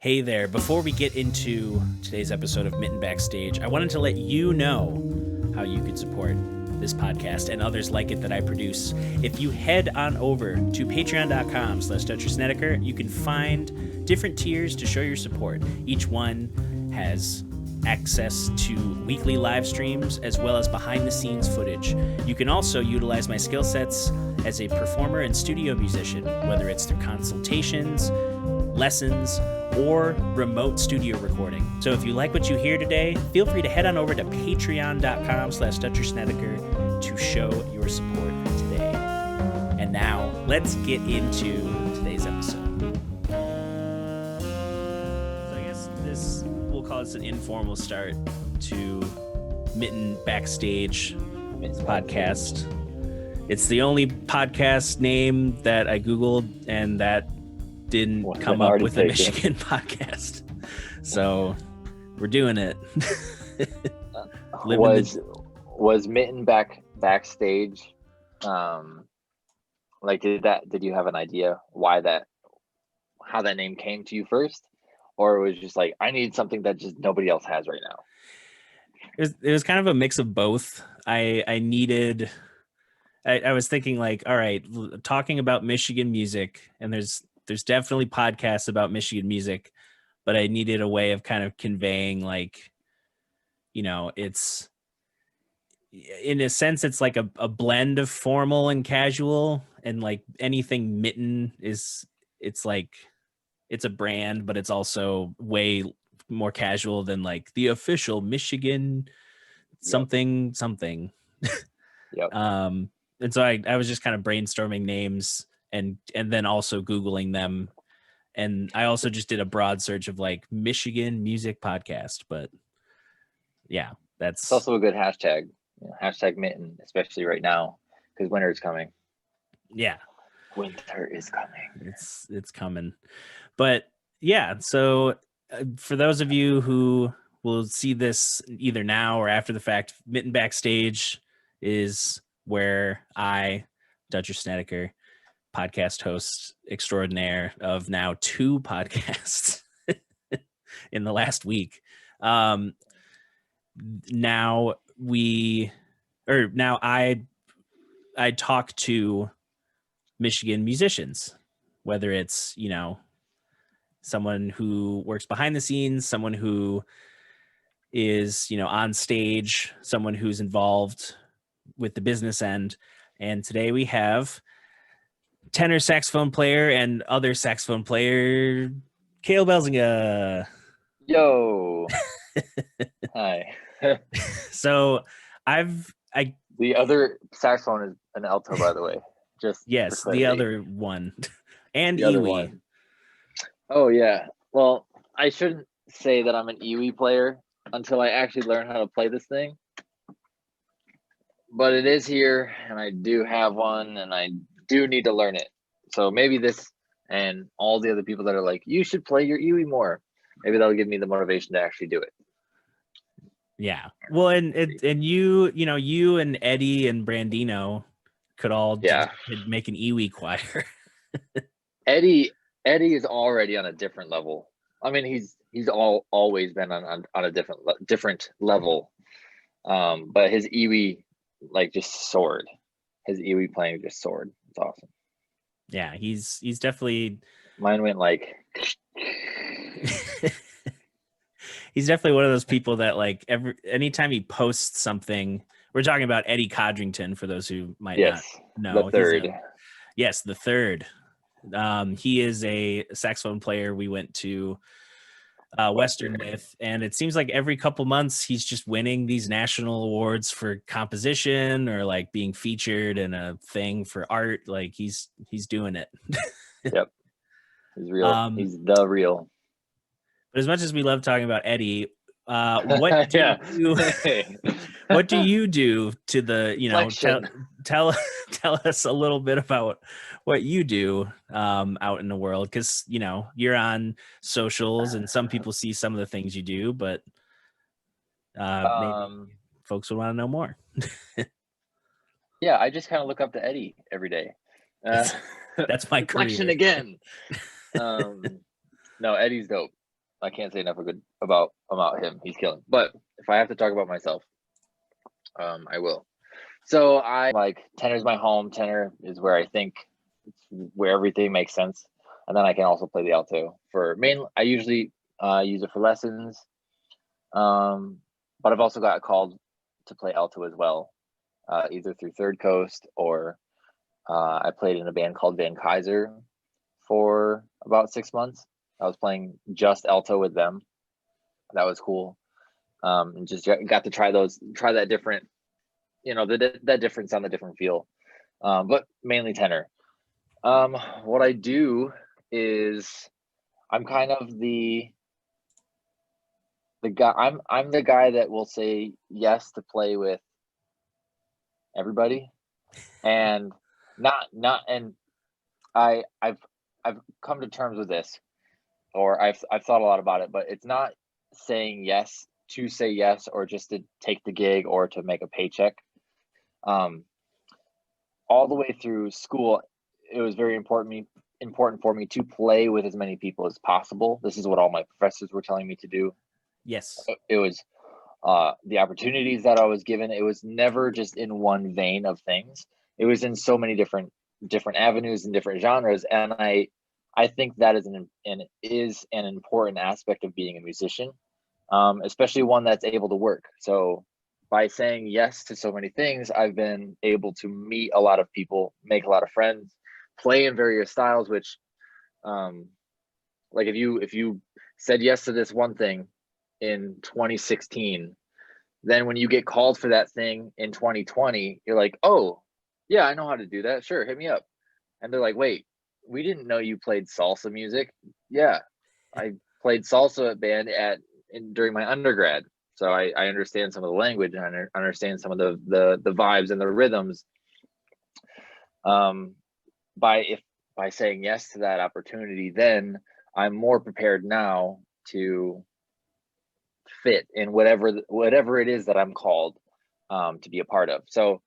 Hey there, before we get into today's episode of Mitten Backstage, I wanted to let you know how you could support this podcast and others like it that I produce. If you head on over to patreon.com/Tracy Snedeker, you can find different tiers to show your support. Each one has access to weekly live streams as well as behind the scenes footage. You can also utilize my skill sets as a performer and studio musician, whether it's through consultations, lessons, or remote studio recording. So if you like what you hear today, feel free to head on over to patreon.com/Tracy Snedeker to show your support today. And now let's get into today's episode. So I guess we'll call this an informal start to Mitten Backstage podcast. It's the only podcast name that I Googled and that didn't come up with a Michigan podcast. So we're doing it. Was Mitten Backstage like did you have an idea how that name came to you first, or it was just like I need something that just nobody else has right now? It was kind of a mix of both. I was thinking like, all right, talking about Michigan music, and there's definitely podcasts about Michigan music, but I needed a way of kind of conveying, like, you know, it's in a sense, it's like a blend of formal and casual, and like anything Mitten it's like, it's a brand, but it's also way more casual than like the official Michigan something. Yep. And so I was just kind of brainstorming names and then also Googling them. And I also just did a broad search of like Michigan music podcast. But yeah, it's also a good hashtag. Hashtag Mitten, especially right now, because winter is coming. Yeah. Winter is coming. It's coming. But yeah, so for those of you who will see this either now or after the fact, Mitten Backstage is where I, Tracy Snedeker, podcast host extraordinaire of now 2 podcasts in the last week. Now I talk to Michigan musicians, whether it's, you know, someone who works behind the scenes, someone who is, you know, on stage, someone who's involved with the business end. And today we have tenor saxophone player and other saxophone player, Elzinga. Yo. Hi. So the other saxophone is an alto, by the way. Just yes, the other one. And the Iwi. other one. Oh yeah. Well, I shouldn't say that I'm an Iwi player until I actually learn how to play this thing. But it is here, and I do have one, and I do need to learn it. So maybe this and all the other people that are like, you should play your Iwi more, maybe that'll give me the motivation to actually do it. Yeah. Well, and you know, you and Eddie and Brandino could all make an Iwi choir. Eddie is already on a different level. I mean, he's always been on a different level. But his Iwi just soared. His Iwi playing just soared. It's awesome. Yeah, he's definitely. Mine went like. He's definitely one of those people that like anytime he posts something. We're talking about Eddie Codrington for those who might not know. The third. Yes, the third. He is a saxophone player we went to Western with, and it seems like every couple months he's just winning these national awards for composition or like being featured in a thing for art. Like he's doing it. Yep, he's real. He's the real. But as much as we love talking about Eddie, what do you do to the, you know, tell us a little bit about what you do out in the world, because, you know, you're on socials and some people see some of the things you do, but maybe folks would want to know more. Yeah, I just kind of look up to Eddie every day. That's my career again. No, Eddie's dope. I can't say enough good about him. He's killing. But if I have to talk about myself, I will. So I like tenor's my home. Tenor is where I think it's where everything makes sense. And then I can also play the alto for main. I usually use it for lessons. But I've also got called to play alto as well, either through Third Coast or I played in a band called Van Kaiser for about 6 months. I was playing just alto with them. That was cool. And just got to try that different, that difference on the different feel. But mainly tenor. What I do is I'm kind of the guy. I'm the guy that will say yes to play with everybody, and and I've come to terms with this, or I've thought a lot about it, but it's not saying yes to say yes or just to take the gig or to make a paycheck. All the way through school, it was very important for me to play with as many people as possible. This is what all my professors were telling me to do. Yes. It was the opportunities that I was given. It was never just in one vein of things. It was in so many different avenues and different genres. And I think that is an important aspect of being a musician, especially one that's able to work. So by saying yes to so many things, I've been able to meet a lot of people, make a lot of friends, play in various styles, which like if you said yes to this one thing in 2016, then when you get called for that thing in 2020, you're like, oh yeah, I know how to do that, sure, hit me up. And they're like, wait, we didn't know you played salsa music. Yeah, I played salsa band during my undergrad, so I understand some of the language and I understand some of the vibes and the rhythms. By saying yes to that opportunity, then I'm more prepared now to fit in whatever it is that I'm called to be a part of. So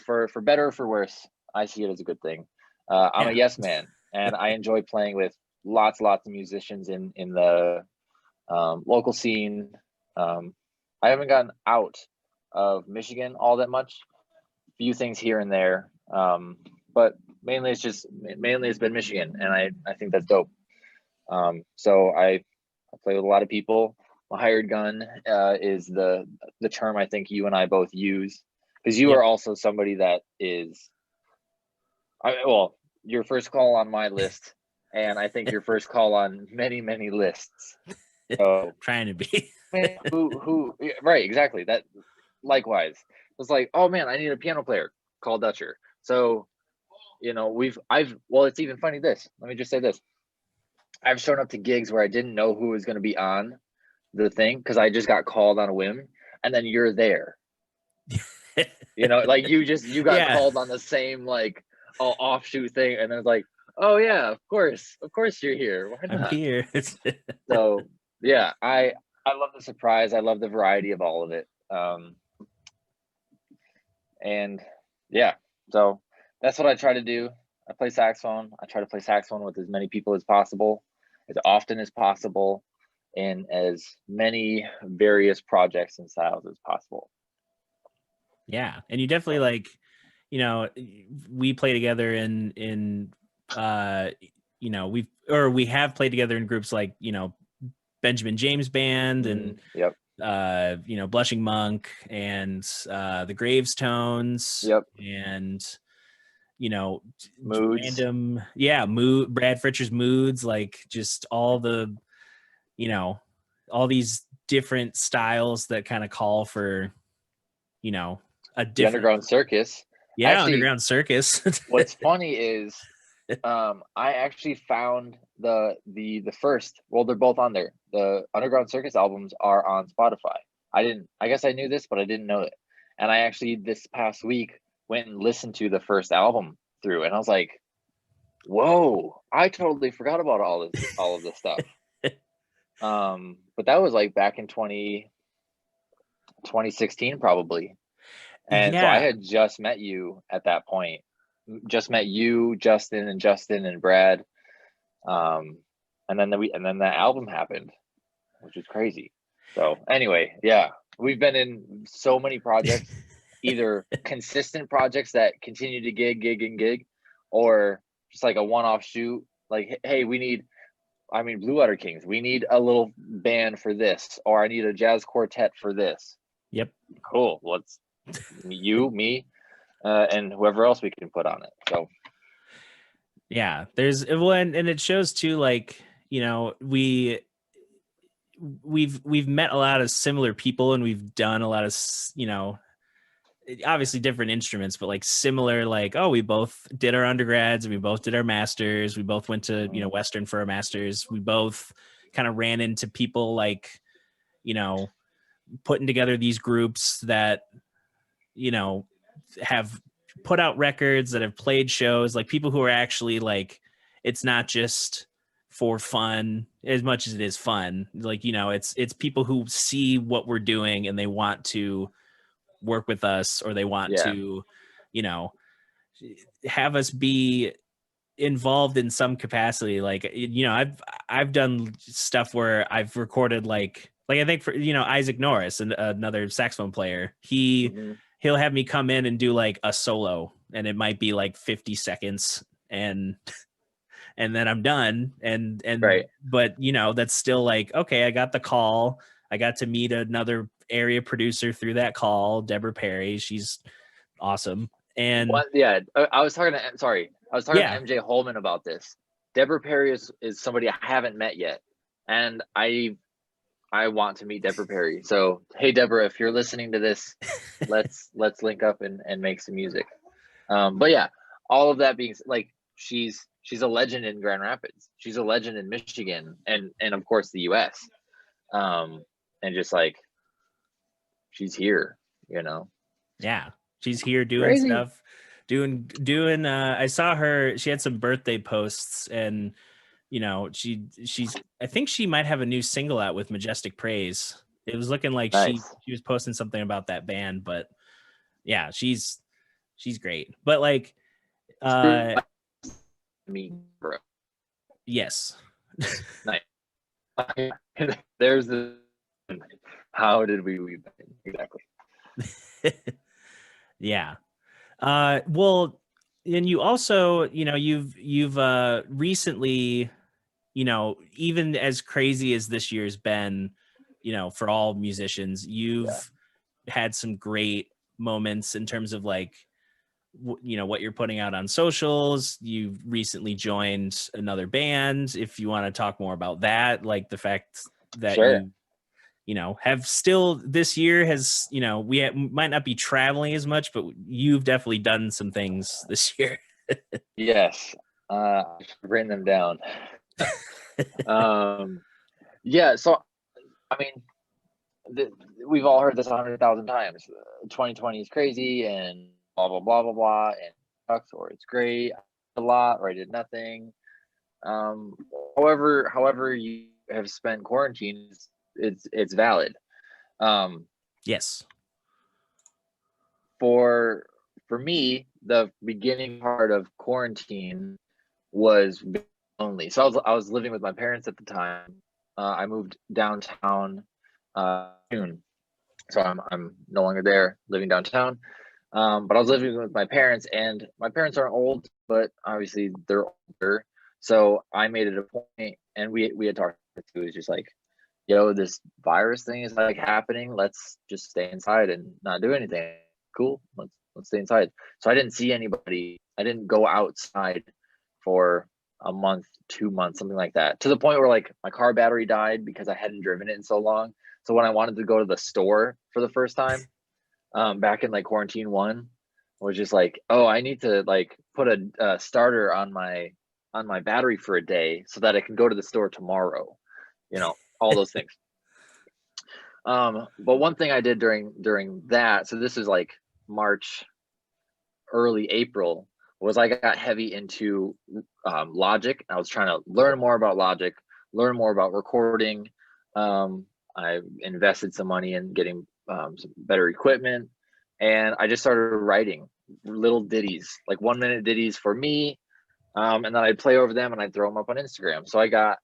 for better or for worse, I see it as a good thing. I'm a yes man, and I enjoy playing with lots of musicians in the local scene. I haven't gotten out of Michigan all that much. Few things here and there, but mainly it's been Michigan, and I think that's dope. So I play with a lot of people. A hired gun is the term I think you and I both use, because you are also somebody that is, well, your first call on my list, and I think your first call on many lists. So trying to be who right, exactly. That likewise. It's like, oh man, I need a piano player. Call Dutcher. So it's even funny this. Let me just say this. I've shown up to gigs where I didn't know who was going to be on the thing because I just got called on a whim, and then you're there. Like you got called on the same like offshoot thing, and then it's like, oh yeah, of course you're here. Why not? I'm here. So yeah, I love the surprise. I love the variety of all of it. And yeah, so that's what I try to do. I play saxophone. I try to play saxophone with as many people as possible, as often as possible, in as many various projects and styles as possible. Yeah, and you definitely we play together in we have played together in groups like Benjamin James Band and Blushing Monk and the Gravestones. And Moods. random Brad Fritcher's Moods, like just all the all these different styles that kind of call for a different the Underground Circus. Actually, Underground Circus. What's funny is I actually found the first, well, they're both on there. The Underground Circus albums are on Spotify. I guess I knew this, but I didn't know it. And I actually this past week went and listened to the first album through, and I was like, whoa, I totally forgot about all of this stuff. But that was like back in 2016 probably. And so I had just met you at that point. Just met you, Justin and Brad. and then that album happened, which was crazy. So anyway, yeah, we've been in so many projects, either consistent projects that continue to gig, or just like a one-off shoot. Like, hey, Blue Water Kings, we need a little band for this, or I need a jazz quartet for this. Yep. Cool. Let's me, and whoever else we can put on it. So yeah, there's one, and it shows too, like, you know, we've met a lot of similar people, and we've done a lot of, you know, obviously different instruments, but like similar, like, oh, we both did our undergrads, we both did our masters, we both went to, you know, Western for our masters, we both kind of ran into people like, you know, putting together these groups that, you know, have put out records, that have played shows, like people who are actually like, it's not just for fun as much as it is fun. Like, you know, it's people who see what we're doing and they want to work with us, or they want to, you know, have us be involved in some capacity. Like, you know, I've done stuff where I've recorded like I think for, you know, Isaac Norris, and another saxophone player, he'll have me come in and do like a solo, and it might be like 50 seconds, and then I'm done. And right. But you know, that's still like, okay, I got the call. I got to meet another area producer through that call, Deborah Perry. She's awesome. And I was talking to MJ Holman about this. Deborah Perry is somebody I haven't met yet, and I want to meet Deborah Perry. So hey, Deborah, if you're listening to this, let's link up and make some music. But yeah, all of that being like, she's a legend in Grand Rapids. She's a legend in Michigan, and of course the US. And just like, she's here, you know. Yeah, she's here doing Crazy stuff, doing I saw her, she had some birthday posts, and you know, she's I think she might have a new single out with Majestic Praise. It was looking like nice. she was posting something about that band. But yeah, she's great. But like me, bro. Yes. Nice. There's the, how did we exactly? Yeah. Well, and you also, you know, you've recently, you know, even as crazy as this year's been, you know, for all musicians, you've had some great moments in terms of like, you know, what you're putting out on socials. You've recently joined another band. If you want to talk more about that, like the fact that you know, have still this year has, you know, we might not be traveling as much, but you've definitely done some things this year. Yes. I've written them down. Yeah. So, I mean, we've all heard this 100,000 times. 2020 is crazy and blah, blah, blah, blah, blah. And it sucks, or it's great. A lot, or I did nothing. However you have spent quarantine, it's valid. Yes. For me, the beginning part of quarantine was lonely. So I was living with my parents at the time. I moved downtown June, so I'm no longer there, living downtown. But I was living with my parents, and my parents aren't old, but obviously they're older. So I made it a point, and we had talked to, it was just like, yo, this virus thing is like happening. Let's just stay inside and not do anything. Cool. Let's stay inside. So I didn't see anybody. I didn't go outside for a month, 2 months, something like that, to the point where like my car battery died because I hadn't driven it in so long. So when I wanted to go to the store for the first time, back in like quarantine one, was just like, oh, I need to like put a starter on my battery for a day so that I can go to the store tomorrow, you know, all those things. But one thing I did during that, so this is like March, early April, was I got heavy into Logic. I was trying to learn more about Logic, learn more about recording. I invested some money in getting some better equipment, and I just started writing little ditties, like 1 minute ditties for me, and then I'd play over them and I'd throw them up on Instagram. So I got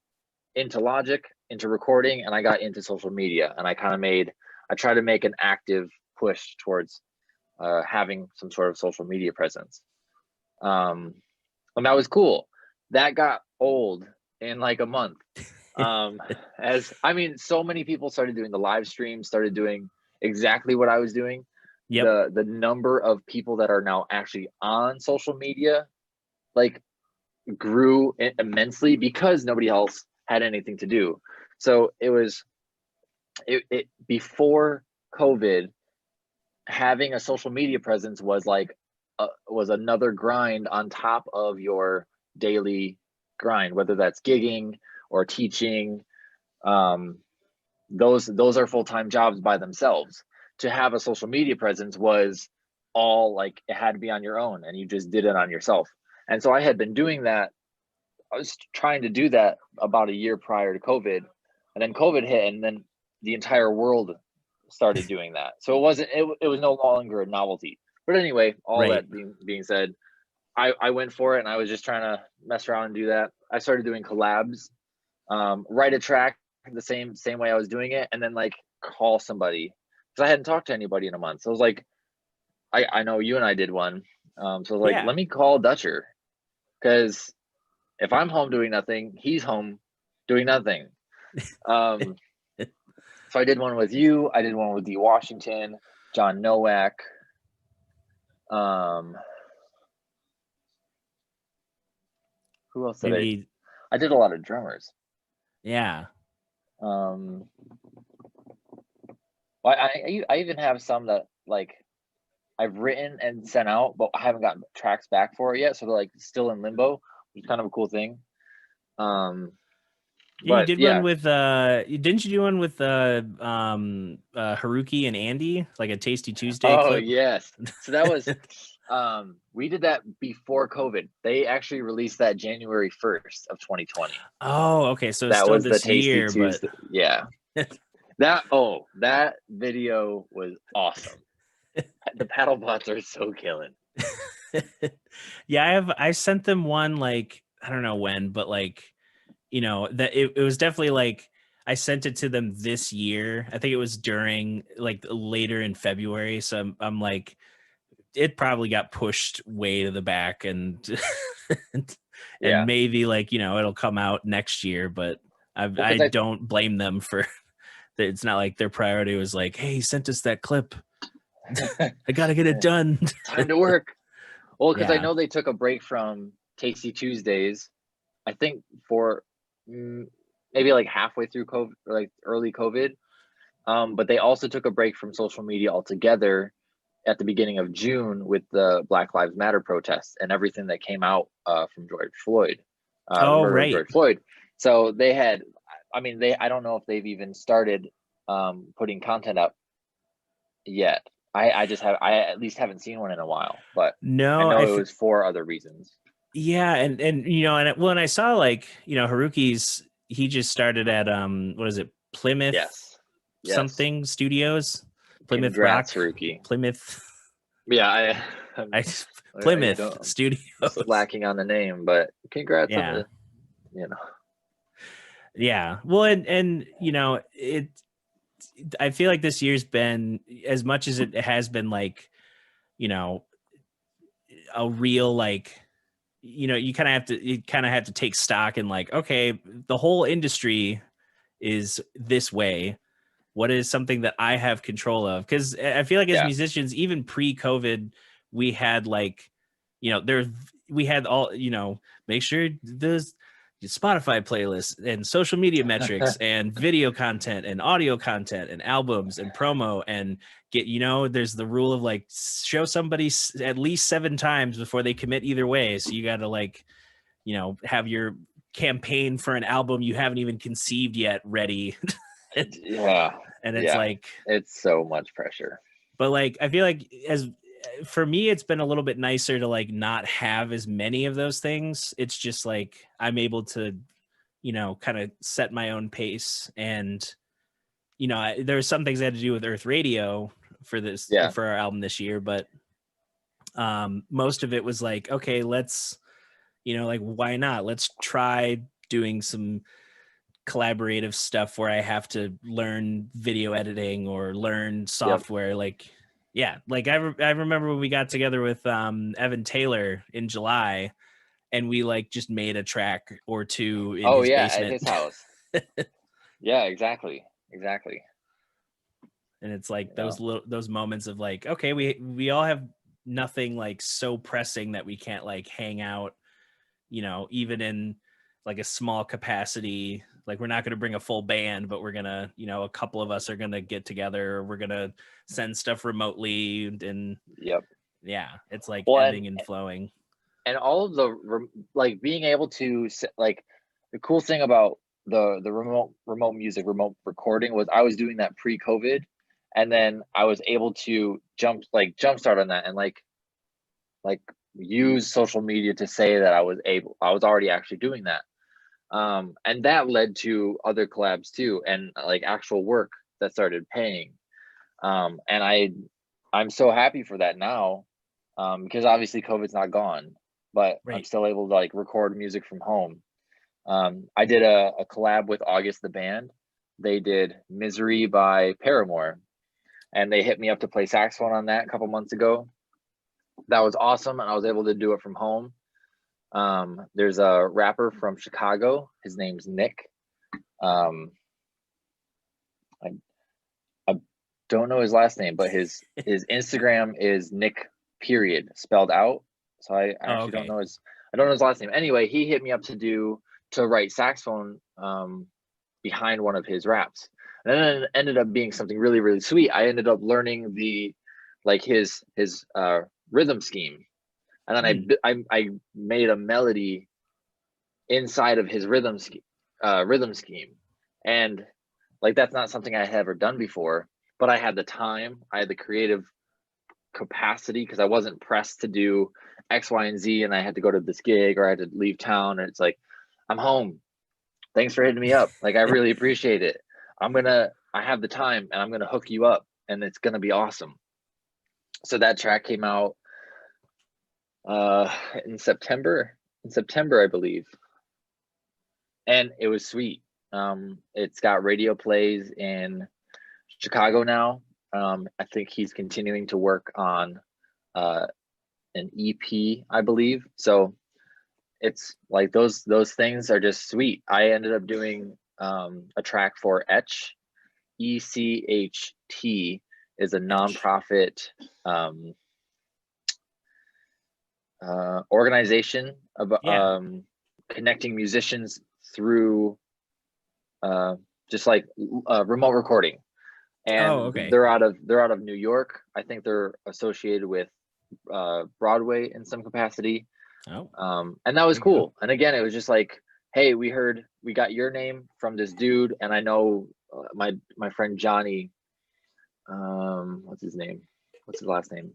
into Logic, into recording, and I got into social media, and I tried to make an active push towards having some sort of social media presence. And that was cool. That got old in like a month. So many people started doing the live stream, started doing exactly what I was doing. Yep. The number of people that are now actually on social media like grew immensely because nobody else had anything to do. So it before COVID, having a social media presence was like was another grind on top of your daily grind, whether that's gigging or teaching. Those are full-time jobs by themselves. To have a social media presence was all like, it had to be on your own, and you just did it on yourself. And so I had been doing that. I was trying to do that about a year prior to COVID, and then COVID hit, and then the entire world started doing that. So it was no longer a novelty. But anyway, all Right. that being said, I went for it, and I was just trying to mess around and do that. I started doing collabs, write a track the same way I was doing it, and then like call somebody, because I hadn't talked to anybody in a month. So I was like, I know you and I did one. So I was like, Yeah. let me call Dutcher, because if I'm home doing nothing, he's home doing nothing. So I did one with you. I did one with D. Washington, John Nowak. Who else did Maybe. I did a lot of drummers. Yeah. Well, I even have some that like I've written and sent out, but I haven't gotten tracks back for it yet. So they're like still in limbo, which is kind of a cool thing. You But did yeah. one with didn't you do one with Haruki and Andy, like a Tasty Tuesday Oh clip? yes. So that was we did that before COVID. They actually released that January 1st of 2020. Oh, okay. So it's That still was the this Tasty year, but Tuesday. Yeah. That video was awesome. The paddle bots are so killing. yeah, I sent them one, like, I don't know when, but like, that it was definitely like I sent it to them this year. I think it was during like later in February. So I'm like, it probably got pushed way to the back, and and Yeah. maybe like, it'll come out next year, but Well, I because don't blame them for it's not like their priority was like, hey, he sent us that clip. I gotta get it done. time to work. Well, because I Yeah. know they took a break from Tasty Tuesdays, I think for maybe like halfway through COVID, or like early COVID. But they also took a break from social media altogether at the beginning of June with the Black Lives Matter protests and everything that came out from George Floyd, the Oh, murder of right. George Floyd. So they had, I don't know if they've even started putting content up yet. I at least haven't seen one in a while, but I No, know it was for other reasons. yeah, and when I saw, like, Haruki's, he just started at what is it, Plymouth Yes. Yes. something studios, Plymouth Congrats, Rock, Haruki. Plymouth, Yeah, I I Plymouth don't, Studios. slacking on the name, but congrats on Yeah, the, you know. yeah. Well, and it. I feel like this year's been, as much as it has been like, you know, a real, like, you kind of have to take stock in, like, okay, the whole industry is this way. What is something that I have control of? Because I feel like as Yeah. musicians, even pre-COVID, we had like, we had all, make sure there's Spotify playlists and social media metrics and video content and audio content and albums and promo, and get, there's the rule of like, show somebody at least 7 times before they commit either way. So you got to, like, have your campaign for an album you haven't even conceived yet ready. Yeah. And it's Yeah. like, It's so much pressure. but like, I feel like, as for me, it's been a little bit nicer to like not have as many of those things. It's just like I'm able to, kind of set my own pace. And there were some things I had to do with Earth Radio Yeah. for our album this year, but most of it was like, okay, let's, like, why not? Let's try doing some collaborative stuff where I have to learn video editing or learn Yep. software. Like, yeah, like I remember when we got together with Evan Taylor in July, and we like just made a track or two in Oh his yeah, at basement. his house. Yeah, exactly. And it's like Yeah. those moments of like, okay, we all have nothing like so pressing that we can't like hang out, you know, even in like a small capacity. Like, we're not going to bring a full band, but we're gonna, you know, a couple of us are gonna get together, or we're gonna send stuff remotely, and Yep. yeah, it's like Well, ebbing and flowing. and all of the like being able to like the cool thing about the remote music, remote recording was I was doing that pre-COVID, and then I was able to jumpstart on that and like use social media to say that I was already actually doing that. And that led to other collabs too, and like actual work that started paying. And I'm so happy for that now, because obviously COVID's not gone, but I'm Right. still able to like record music from home. I did a collab with August the Band. They did Misery by Paramore, and they hit me up to play saxophone on that a couple months ago. That was awesome, and I was able to do it from home. There's a rapper from Chicago. His name's Nick. Um, I, I don't know his last name, but his Instagram is Nick period spelled out. So I Oh, actually okay. I don't know his last name. Anyway, he hit me up to write saxophone behind one of his raps. And then it ended up being something really, really sweet. I ended up learning his rhythm scheme. And then I made a melody inside of his rhythm scheme. And like that's not something I had ever done before, but I had the time, I had the creative capacity, because I wasn't pressed to do X, Y, and Z, and I had to go to this gig or I had to leave town. And it's like, I'm home. Thanks for hitting me up. Like, I really appreciate it. I have the time, and I'm gonna hook you up, and it's gonna be awesome. So that track came out in September, I believe, and it was sweet. It's got radio plays in Chicago now. I think he's continuing to work on an EP, I believe. So it's like those things are just sweet. I ended up doing a track for Etch. ECHT is a nonprofit organization about Yeah. connecting musicians through just like remote recording. Oh, And okay. they're out of New York. I think they're associated with Broadway in some capacity. Oh, And that was there you go. cool. And again, it was just like, hey, we got your name from this dude, and I know my friend Johnny. What's his name? What's his last name?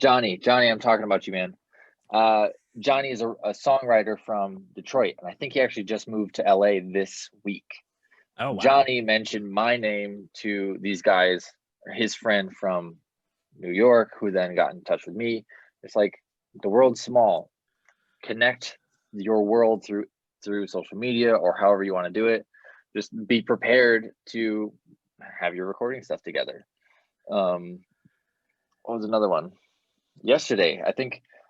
Johnny, I'm talking about you, man. Johnny is a songwriter from Detroit, and I think he actually just moved to LA this week. Oh, wow. Johnny mentioned my name to these guys, or his friend from New York, who then got in touch with me. It's like the world's small. Connect your world through social media or however you want to do it. Just be prepared to have your recording stuff together. What was another one? Yesterday,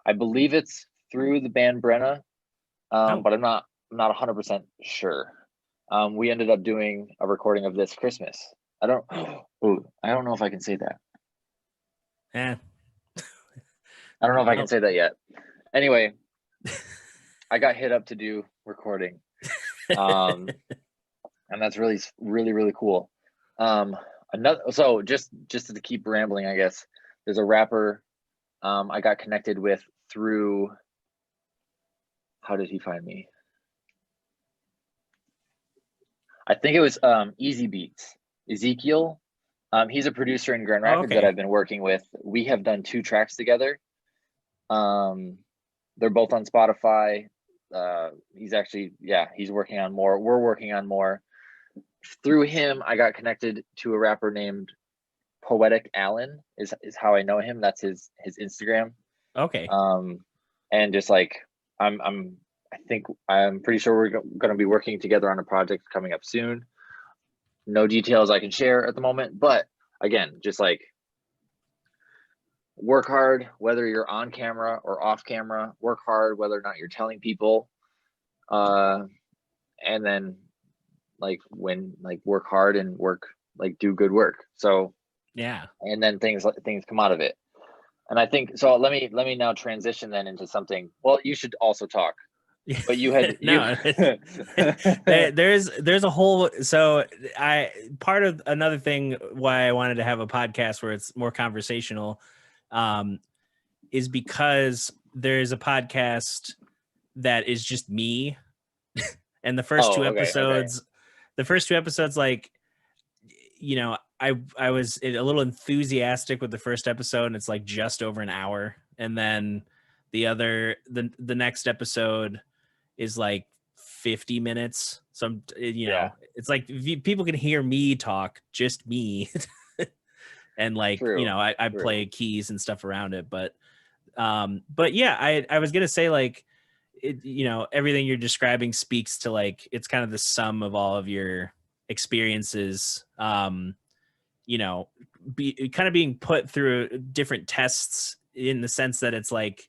I believe it's through the band Brenna, Oh, but I'm not 100% sure. We ended up doing a recording of This Christmas. I don't know if I can say that. eh. I don't know if I can Well, say that yet. Anyway, I got hit up to do recording. And that's really, really, really cool. So just to keep rambling, I guess there's a rapper I got connected with through. How did he find me? I think it was Easy Beats, Ezekiel. He's a producer in Grand oh, Rapids that okay. I've been working with. We have done 2 tracks together. They're both on Spotify. He's working on more. We're working on more. Through him, I got connected to a rapper named Poetic Allen is how I know him. That's his Instagram. Okay. And just like I'm think I'm pretty sure we're going to be working together on a project coming up soon. No details I can share at the moment, but again, just like work hard, whether you're on camera or off camera, work hard, whether or not you're telling people, and then like work hard and do good work. So Yeah. and then things come out of it. And I think so. Let me now transition then into something. Well, you should also talk. But you had no, there's a whole, so part of another thing why I wanted to have a podcast where it's more conversational, is because there's a podcast that is just me, and the first two episodes, like, you know, I was a little enthusiastic with the first episode, and it's like just over an hour, and then the next episode is like 50 minutes. So it's like people can hear me talk, just me, and like True. I play keys and stuff around it, but yeah, I was gonna say, like, everything you're describing speaks to, like, it's kind of the sum of all of your experiences, being put through different tests, in the sense that it's like,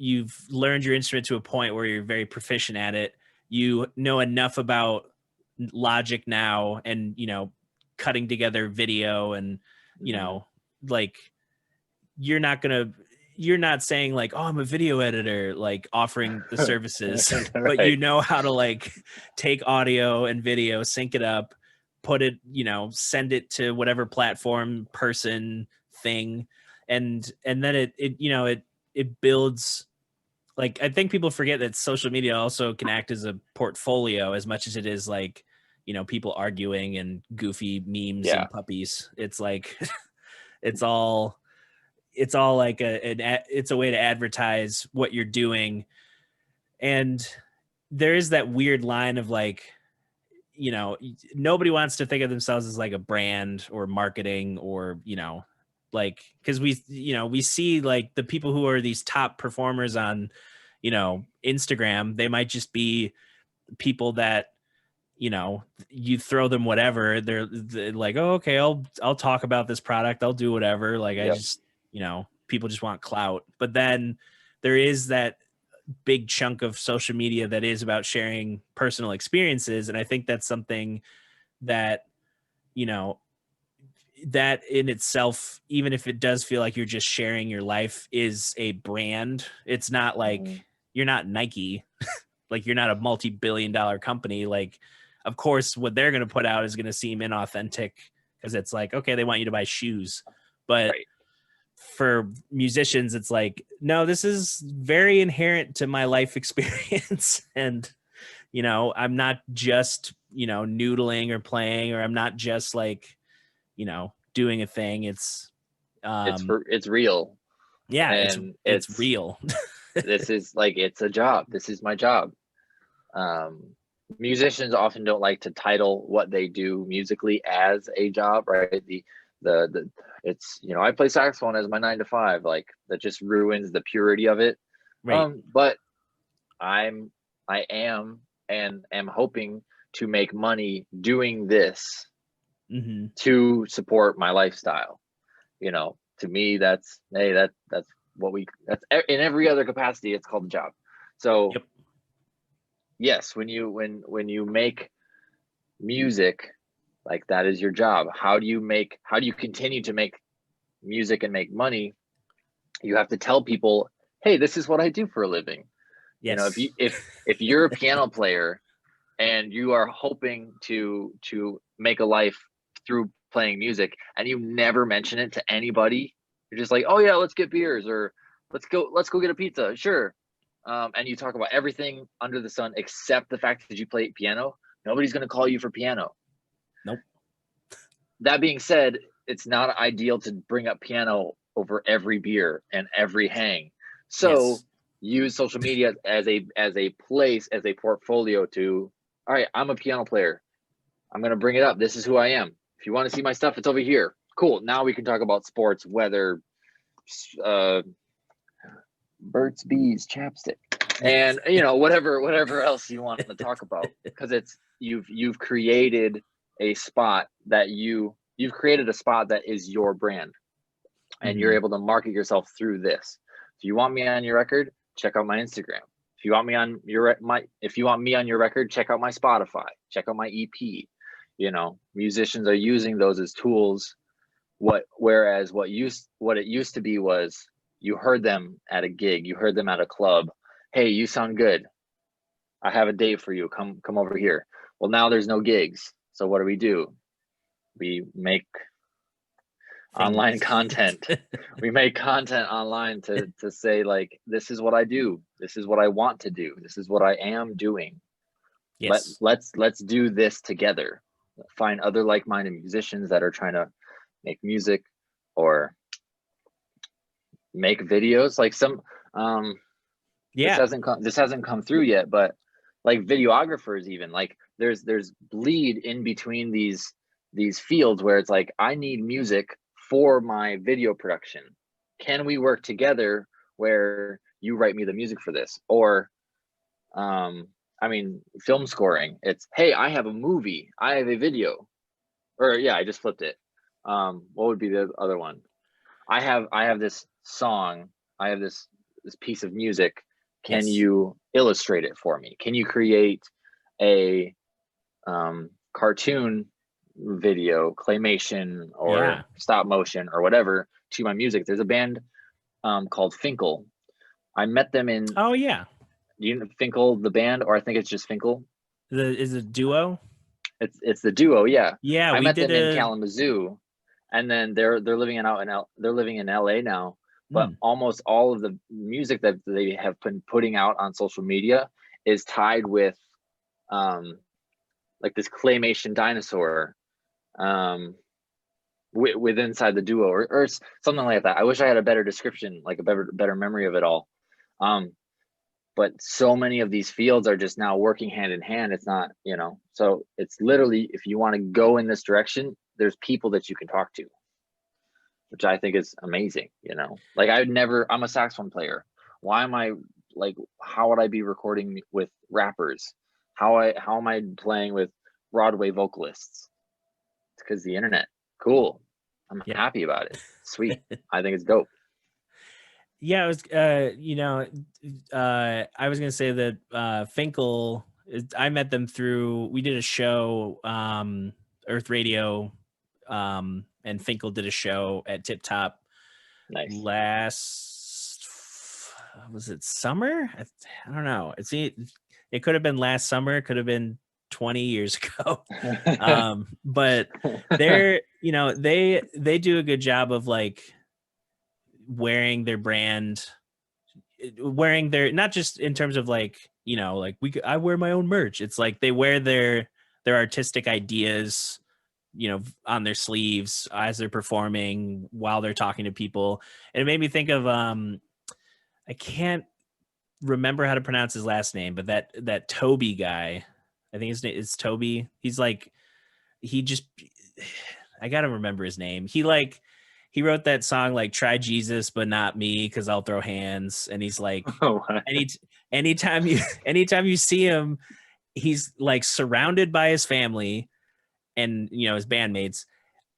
you've learned your instrument to a point where you're very proficient at it. You know enough about logic now, and cutting together video, and like, you're not saying like, oh, I'm a video editor, like offering the services, Right. but you know how to like take audio and video, sync it up, put it, send it to whatever platform, person, thing, and then it builds. Like, I think people forget that social media also can act as a portfolio as much as it is like, people arguing and goofy memes and puppies. It's like, it's all like it's a way to advertise what you're doing. And there is that weird line of like, nobody wants to think of themselves as like a brand or marketing, or, like, because we see like the people who are these top performers on, Instagram, they might just be people that, you throw them whatever, they're like, oh, okay, I'll talk about this product, I'll do whatever. Like, I just, people just want clout. But then there is that big chunk of social media that is about sharing personal experiences. And I think that's something that, that in itself, even if it does feel like you're just sharing your life, is a brand. It's not like you're not Nike, like you're not a multi-billion-dollar company. Like, of course, what they're going to put out is going to seem inauthentic, because it's like, okay, they want you to buy shoes. But for musicians, it's like, no, this is very inherent to my life experience. And, I'm not just, noodling or playing, or I'm not just like, doing a thing. It's real. Yeah, and it's real. This is like, it's a job. This is my job. Musicians often don't like to title what they do musically as a job, right? The it's, I play saxophone as my 9 to 5, like that just ruins the purity of it. Right. But I am hoping to make money doing this to support my lifestyle. To me, that's what that's in every other capacity, it's called a job. So yes, when you make music, like, that is your job. How do you continue to make music and make money? You have to tell people, hey, this is what I do for a living. Yes. If you're a piano player and you are hoping to make a life through playing music, and you never mention it to anybody, you're just like, oh yeah, let's get beers, or let's go get a pizza, sure. And you talk about everything under the sun except the fact that you play piano, nobody's going to call you for piano. Nope. That being said, it's not ideal to bring up piano over every beer and every hang. So use social media as a place, as a portfolio to, all right, I'm a piano player, I'm going to bring it up, this is who I am. If you want to see my stuff, it's over here. Cool. Now we can talk about sports, weather, Burt's Bees chapstick. and whatever else you want to talk about, because it's you've created a spot that you've created a spot that is your brand, and you're able to market yourself through this. If you want me on your record, check out my Instagram. If you want me on your record, check out my Spotify, check out my EP. Musicians are using those as tools. Whereas what it used to be was, you heard them at a gig, you heard them at a club. Hey, you sound good. I have a date for you. Come over here. Well, now there's no gigs. So what do? We make online content. We make content online to say, like, this is what I do. This is what I want to do. This is what I am doing. Yes. Let's do this together. Find other like-minded musicians that are trying to make music or make videos. Like some this hasn't come through yet, but like videographers, even, like there's bleed in between these fields where it's like, I need music for my video production. Can we work together where you write me the music for this? Or film scoring. It's, hey, I have a movie, I have a video. Or yeah, I just flipped it. What would be the other one? I have this song, I have this piece of music. Can you illustrate it for me? Can you create a cartoon video, claymation, or stop motion, or whatever, to my music? There's a band called Finkel. I met them in. Oh yeah. Do you know Finkel, the band, or I think it's just Finkel? Is it duo? It's the duo, yeah. Yeah, I met them in Kalamazoo, and then they're living in LA now. But almost all of the music that they have been putting out on social media is tied with like this claymation dinosaur with inside the duo, or something like that. I wish I had a better description, like a better memory of it all. But so many of these fields are just now working hand in hand. It's not, so it's literally, if you want to go in this direction, there's people that you can talk to, which I think is amazing. Like I'm a saxophone player. Why am I how would I be recording with rappers? How am I playing with Broadway vocalists? It's because the internet. Cool. I'm happy about it. Sweet. I think it's dope. Yeah, it was, I was going to say that Finkel, I met them we did a show, Earth Radio, and Finkel did a show at Tip Top was it summer? I don't know. It could have been last summer. It could have been 20 years ago. But they're, they do a good job of like wearing their brand, not just in terms of like, I wear my own merch. It's like they wear their artistic ideas, on their sleeves as they're performing, while they're talking to people. And it made me think of, I can't remember how to pronounce his last name, but that Toby guy, I think his name is Toby. He's like, I gotta remember his name. He wrote that song, like, Try Jesus, but not me, because I'll throw hands. And he's like, anytime you see him, he's like surrounded by his family and, his bandmates.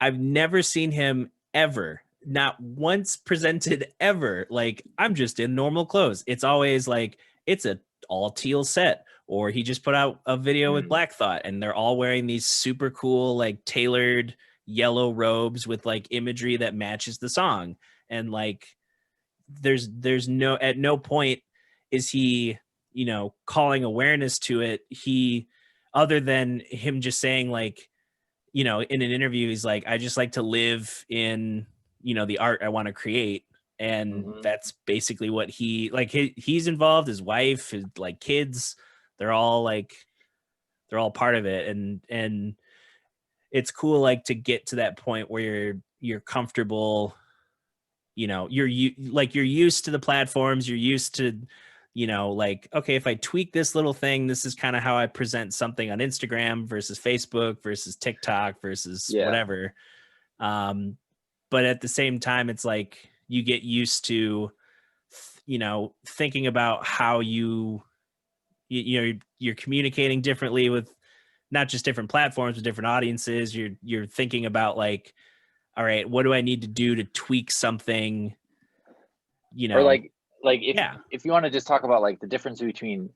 I've never seen him ever, not once presented ever, like, I'm just in normal clothes. It's always like, it's a all teal set, or he just put out a video with Black Thought and they're all wearing these super cool, like, tailored yellow robes with like imagery that matches the song. And like, there's at no point is he, calling awareness to it. Other than him just saying, like, in an interview, he's like, I just like to live in, the art I want to create. And that's basically what he's involved. His wife, his like kids, they're all part of it. And it's cool, like, to get to that point where you're comfortable, you're used to the platforms, you're used to, like, okay, if I tweak this little thing, this is kind of how I present something on Instagram versus Facebook versus TikTok versus whatever. But at the same time, it's like you get used to, thinking about how you're communicating differently with not just different platforms, but different audiences. You're thinking about like, all right, what do I need to do to tweak something? Or like yeah. if you want to just talk about like the difference between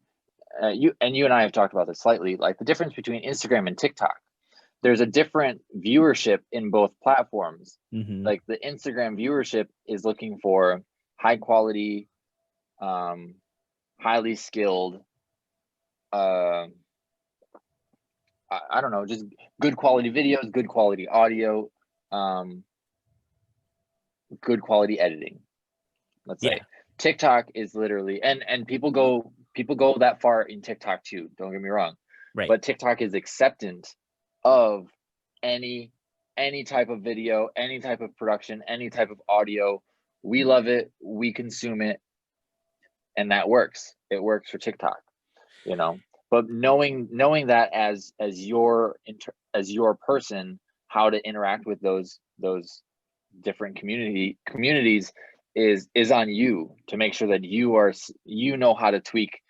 you and I have talked about this slightly, like the difference between Instagram and TikTok. There's a different viewership in both platforms. Mm-hmm. Like the Instagram viewership is looking for high quality, highly skilled, I don't know, just good quality videos, good quality audio, good quality editing. Let's say TikTok is literally, and people go that far in TikTok too. Don't get me wrong, Right. but TikTok is acceptant of any type of video, any type of production, any type of audio. We love it, we consume it, and that works. It works for TikTok, But knowing that as your person, how to interact with those different communities is on you to make sure that you know how to tweak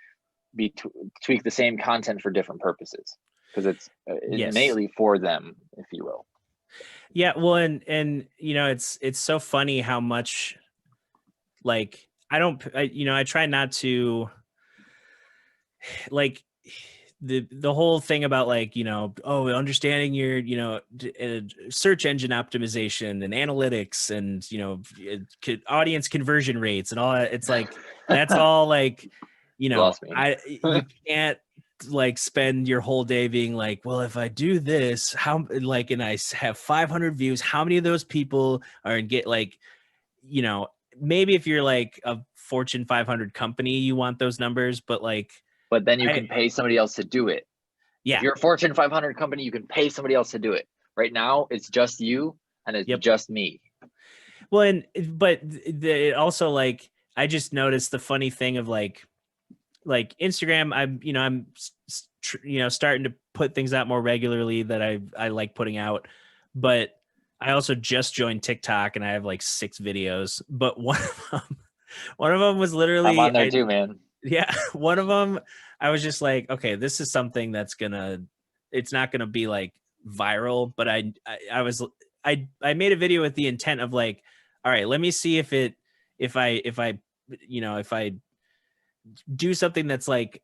the same content for different purposes, because it's innately for them, if you will. Yeah, well, and it's so funny how much, like, I try not to, like, the whole thing about like, understanding your, search engine optimization and analytics and, audience conversion rates and all that. It's like, that's all like, Lost me. you can't like spend your whole day being like, well, if I do this, how, like, and I have 500 views, how many of those people are in get like, maybe if you're like a Fortune 500 company, you want those numbers, but then you can pay somebody else to do it. Yeah. If you're a Fortune 500 company, you can pay somebody else to do it. Right now, it's just you and it's just me. Well, but it also, like, I just noticed the funny thing of like Instagram. I'm starting to put things out more regularly that I like putting out, but I also just joined TikTok and I have like 6 videos. But one of them was literally, I'm on there too, man. Yeah, one of them, I was just like, okay, this is something that's it's not gonna be like viral, but I made a video with the intent of like, all right, let me see if I do something that's like,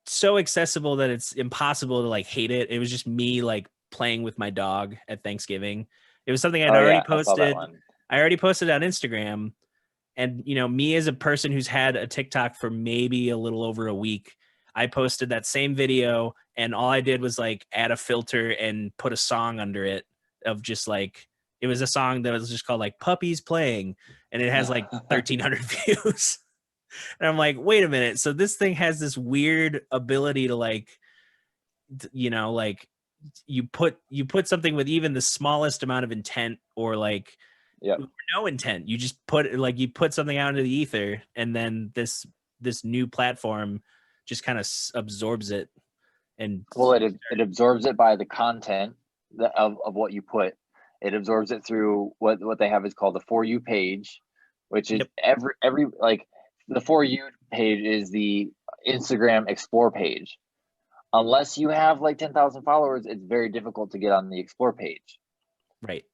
so accessible that it's impossible to like hate it. It was just me like playing with my dog at Thanksgiving. It was something I'd already posted. I already posted on Instagram. And, me as a person who's had a TikTok for maybe a little over a week, I posted that same video and all I did was like add a filter and put a song under it of just like, it was a song that was just called like Puppies Playing, and it has like 1,300 views. And I'm like, wait a minute. So this thing has this weird ability to like, like you put something with even the smallest amount of intent or like, no intent. You just put something out into the ether, and then this new platform just kind of absorbs it. And it absorbs it by the content of what you put. It absorbs it through what they have is called the For You page, which is every like the For You page is the Instagram Explore page. Unless you have like 10,000 followers, it's very difficult to get on the Explore page. Right.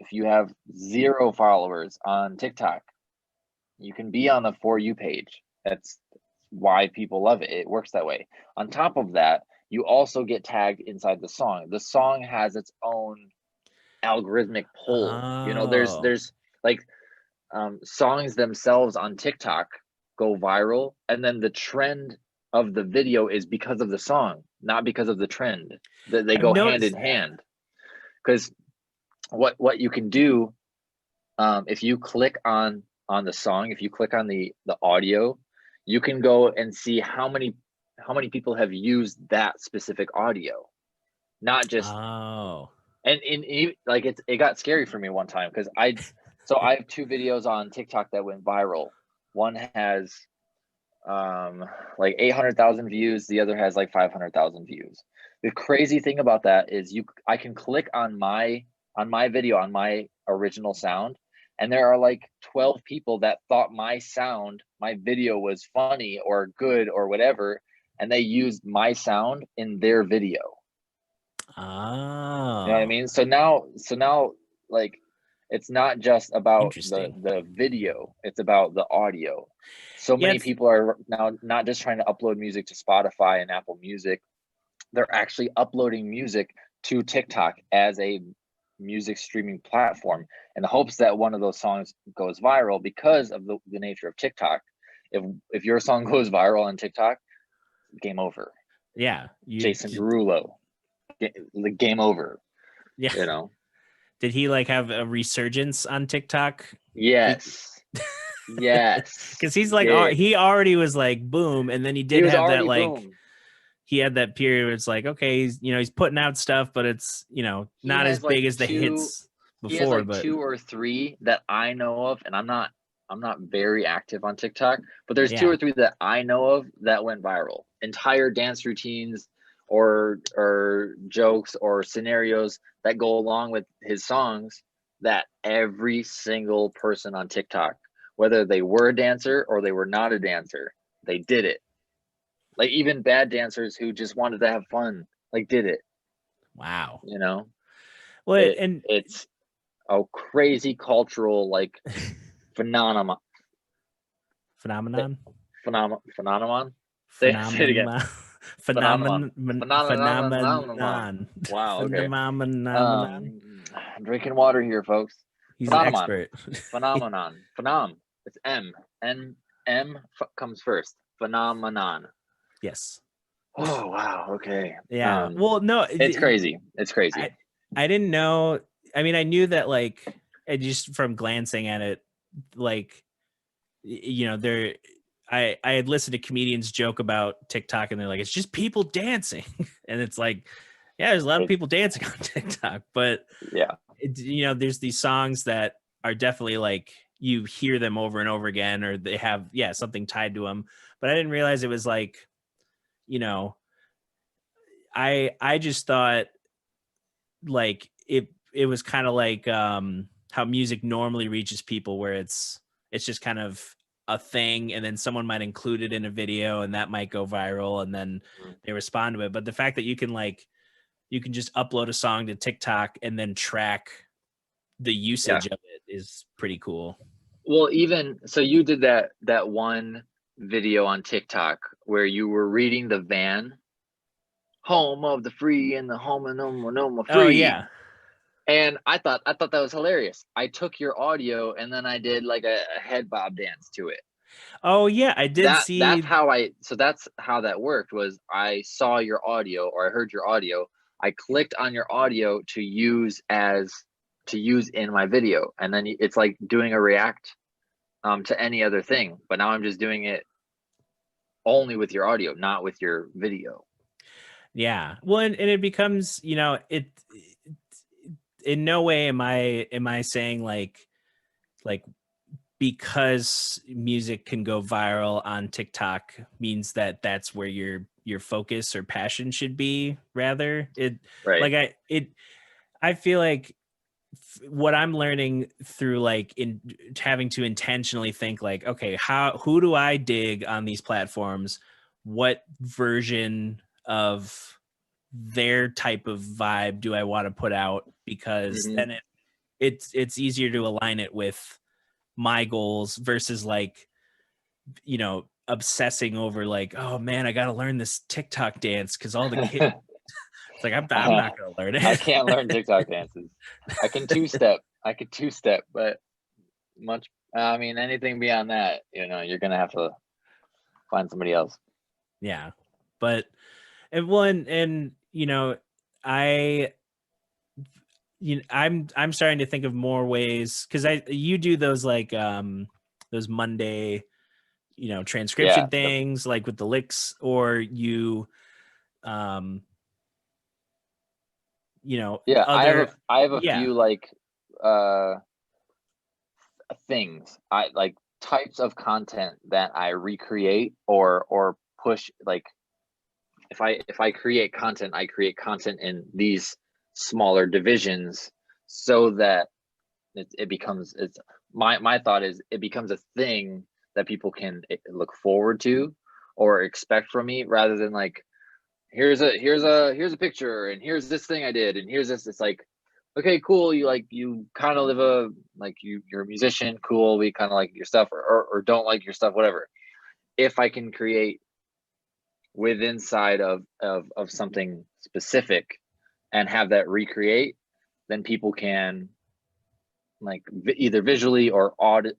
If you have 0 followers on TikTok, you can be on the For You page. That's why people love it. It works that way. On top of that, you also get tagged inside the song. The song has its own algorithmic pull. There's like songs themselves on TikTok go viral, and then the trend of the video is because of the song, not because of the trend. They go hand in hand. Because what you can do, if you click on the song, if you click on the audio, you can go and see how many people have used that specific audio, not just and like it got scary for me one time because I have 2 videos on TikTok that went viral. One has like 800,000 views, the other has like 500,000 views. The crazy thing about that is I can click on my video, on my original sound, and there are like 12 people that thought my video was funny or good or whatever, and they used my sound in their video. Oh, you know what I mean? So now like, it's not just about the video, it's about the audio. So many people are now not just trying to upload music to Spotify and Apple Music, they're actually uploading music to TikTok as a music streaming platform in the hopes that one of those songs goes viral. Because of the nature of TikTok, if your song goes viral on TikTok, game over. Yeah, Jason Derulo, game over. Yeah, you know. Did he like have a resurgence on TikTok? Yes. Yes. Because he's like, he already was like boom, and then he did have that like boom. He had that period where it's like, okay, he's putting out stuff, but it's not as big as the hits before. He has like 2 or 3 that I know of, and I'm not very active on TikTok, but there's 2 or 3 that I know of that went viral. Entire dance routines or jokes or scenarios that go along with his songs that every single person on TikTok, whether they were a dancer or they were not a dancer, they did it. Like even bad dancers who just wanted to have fun, like did it. Wow. Well, it's a crazy cultural like phenomenon. Phenomenon. Say it again. Phenomenon. Wow. Okay. I'm drinking water here, folks. He's an expert. Phenomenon. It's M. Comes first. Phenomenon. Yes. Oh wow. Okay. Yeah. Well, no, it's crazy. I didn't know. I mean, I knew that like, just from glancing at it, like, I had listened to comedians joke about TikTok, and they're like, it's just people dancing, and it's like, yeah, there's a lot of people dancing on TikTok, but yeah, there's these songs that are definitely like you hear them over and over again, or they have something tied to them. But I didn't realize it was like, I just thought like it was kind of like how music normally reaches people, where it's just kind of a thing, and then someone might include it in a video, and that might go viral, and then they respond to it. But the fact that you can just upload a song to TikTok and then track the usage of it is pretty cool. Well, even so, you did that one video on TikTok where you were reading the van, home of the free and the home of no free. Oh yeah. And I thought that was hilarious. I took your audio and then I did like a head bob dance to it. Oh yeah, I did see. That's how that worked. Was I saw your audio, or I heard your audio. I clicked on your audio to use in my video, and then it's like doing a react to any other thing. But now I'm just doing it only with your audio, not with your video. Yeah. Well, and it becomes, it in no way am I saying like because music can go viral on TikTok means that that's where your focus or passion should be. Rather, I feel like what I'm learning through like in having to intentionally think like, okay, who do I dig on these platforms? What version of their type of vibe do I want to put out? Because then it's easier to align it with my goals versus like, obsessing over like, oh man, I got to learn this TikTok dance because all the kids. It's like I'm not gonna learn it. I can't learn TikTok dances. I can two-step, but anything beyond that, you're gonna have to find somebody else. Yeah, but I'm starting to think of more ways, because you do those like those Monday transcription things like with the licks, or you I have a few like things, I like types of content that I recreate or push. Like if I create content, I create content in these smaller divisions so that it becomes my thought is it becomes a thing that people can look forward to or expect from me, rather than like, here's a picture and here's this thing I did and here's this. It's like, okay, cool, you kind of live a, like, you're a musician, cool, we kind of like your stuff, or don't like your stuff, whatever. If I can create with inside of something specific and have that recreate, then people can like either visually or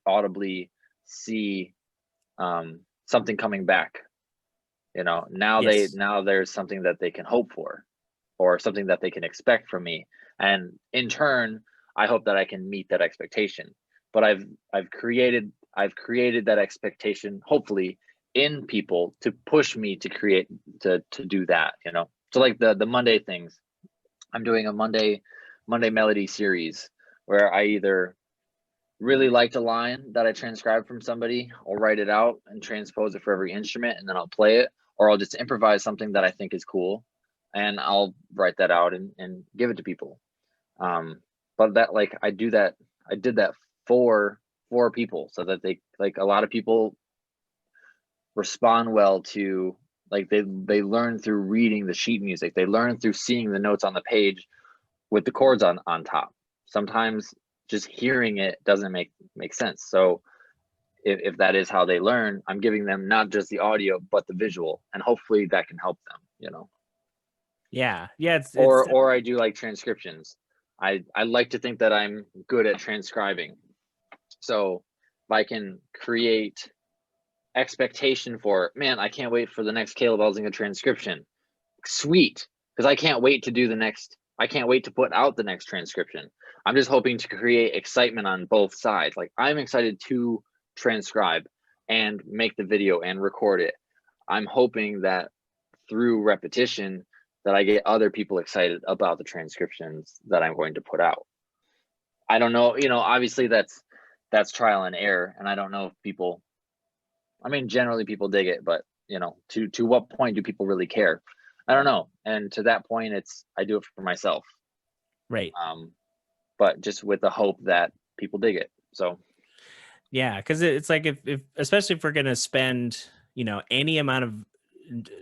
audibly see something coming back. Now Yes. now there's something that they can hope for, or something that they can expect from me, and in turn I hope that I can meet that expectation. But I've created that expectation, hopefully, in people to push me to create, to do that. So like the Monday things, I'm doing a Monday melody series where I either really liked a line that I transcribed from somebody, or write it out and transpose it for every instrument, and then I'll play it, or I'll just improvise something that I think is cool, and I'll write that out and give it to people. But that, like, I did that for people, so that they, like, a lot of people respond well to, like, they learn through reading the sheet music, they learn through seeing the notes on the page with the chords on top. Sometimes just hearing it doesn't make sense. So if that is how they learn, I'm giving them not just the audio but the visual, and hopefully that can help them. Yeah. Yeah. Or I do like transcriptions. I like to think that I'm good at transcribing. So if I can create expectation for, man, I can't wait for the next Caleb Elzinga transcription. Sweet, because I can't wait to put out the next transcription. I'm just hoping to create excitement on both sides. Like, I'm excited to transcribe and make the video and record it. I'm hoping that through repetition that I get other people excited about the transcriptions that I'm going to put out. I don't know, obviously that's trial and error, and I don't know if people, I mean, generally people dig it, but to what point do people really care? I don't know. And to that point, I do it for myself. Right. But just with the hope that people dig it. So Yeah, because it's like if especially if we're gonna spend any amount of